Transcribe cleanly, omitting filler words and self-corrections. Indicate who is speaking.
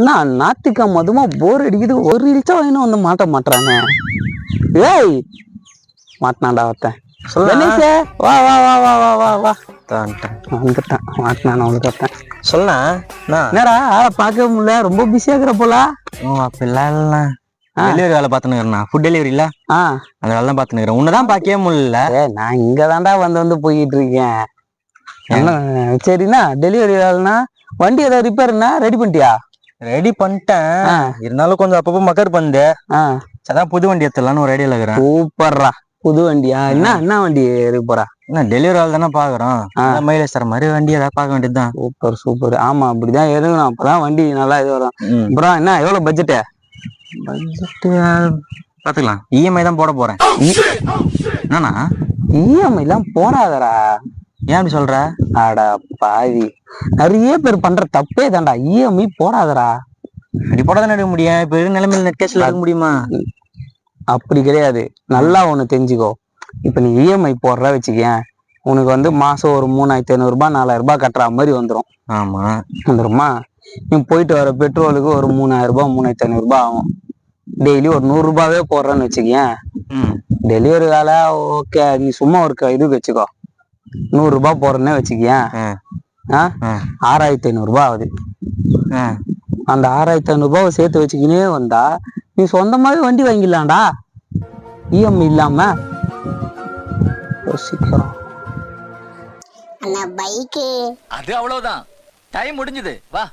Speaker 1: நான் ஞாயிற்றுக்கிழமை அதுமா போர் அடிக்குது, ஒரு இழிச்சா வாங்கினா வந்து மாட்ட மாட்டுறானே. ஏய் மாட்டினாண்டா ஒருத்தன். கணேஷே வா வா வா வா வா வா வா வந்துட்டான். மாட்டினான் அவனுக்கு ஒருத்தன்.
Speaker 2: சொல்லா
Speaker 1: என்னடா ஆளை பார்க்கவே முடியல, ரொம்ப பிஸியா இருக்கிற போல.
Speaker 2: அப்படிலாம் இல்ல, டெலிவரி வேலை பார்த்துன்னு ஃபுட் டெலிவரி இல்ல, அந்த வேலை தான் பார்த்துன்னு உன்னதான் பார்க்கவே முடியல.
Speaker 1: நான் இங்க தாண்டா வந்து போய்கிட்டு இருக்கேன். சரிண்ணா டெலிவரி வேலைன்னா வண்டி ஏதாவது ரிப்பேர்னா ரெடி பண்ணிட்டியா?
Speaker 2: ரெடி பண்ணிட்டேன், இருந்தாலும் கொஞ்சம் அப்பப்போ மக்கர் பண்ணு. அதான் புது வண்டி எடுத்துடலான்னு ஒரு ஐடியால இருக்கிறேன்.
Speaker 1: சூப்பர்ரா, புது வண்டியா? என்ன வண்டி இருக்கு போறா?
Speaker 2: என்ன டெலிவரி வேலை தானே பாக்குறோம், மைலேஜ் தர மாதிரி வண்டி ஏதாவது பார்க்க வேண்டியதுதான்.
Speaker 1: Super super. ஆமா அப்படிதான் எடுக்கணும், அப்பதான் வண்டி நல்லா இது வரும். அப்புறம் என்ன எவ்வளவு பட்ஜெட்டு?
Speaker 2: பாத்துக்கலாம், இஎம்ஐ தான் போட போறேன். என்னண்ணா
Speaker 1: இஎம்ஐ எல்லாம் போடாதடா.
Speaker 2: ஏன் அப்படி சொல்ற?
Speaker 1: ஆடா பாவி, நிறைய பேர் பண்ற தப்பே தான்டா, இஎம்ஐ போடாதடா.
Speaker 2: அப்படி போடாதான் எடுக்க முடியும், இப்ப இருக்க நிலைமையில நெட் கேஷ்ல எடுக்க முடியுமா?
Speaker 1: அப்படி கிடையாது, நல்லா ஒண்ணு தெரிஞ்சுக்கோ. இப்ப நீ இஎம்ஐ போடுற வச்சுக்கேன், உனக்கு வந்து மாசம் ஒரு 3500 ரூபாய் 4000 ரூபாய் கட்டுற மாதிரி வந்துடும்.
Speaker 2: ஆமா
Speaker 1: வந்துருமா? நீ போயிட்டு வர பெட்ரோலுக்கு ஒரு 3000 ரூபாய் 3500 ரூபாய் ஆகும். டெய்லி ஒரு 100 ரூபாவே போடுறேன்னு வச்சுக்கேன். டெலிவரி வேலை ஓகே, நீ சும்மா ஒரு இதுக்கு வச்சுக்கோ, 100 ரூபாய் போடுறேன்னு வச்சுக்கேன். 6500 ரூபாய் ஆகுது. அந்த 6500 ரூபாவை சேர்த்து வச்சுக்கினே வந்தா நீ சொந்தமாவே வண்டி வாங்கிடலாம்டா, இஎம்ஐ இல்லாம. யோசிக்கிறோம்.
Speaker 3: அது அவ்வளவுதான், டைம் முடிஞ்சது, வா.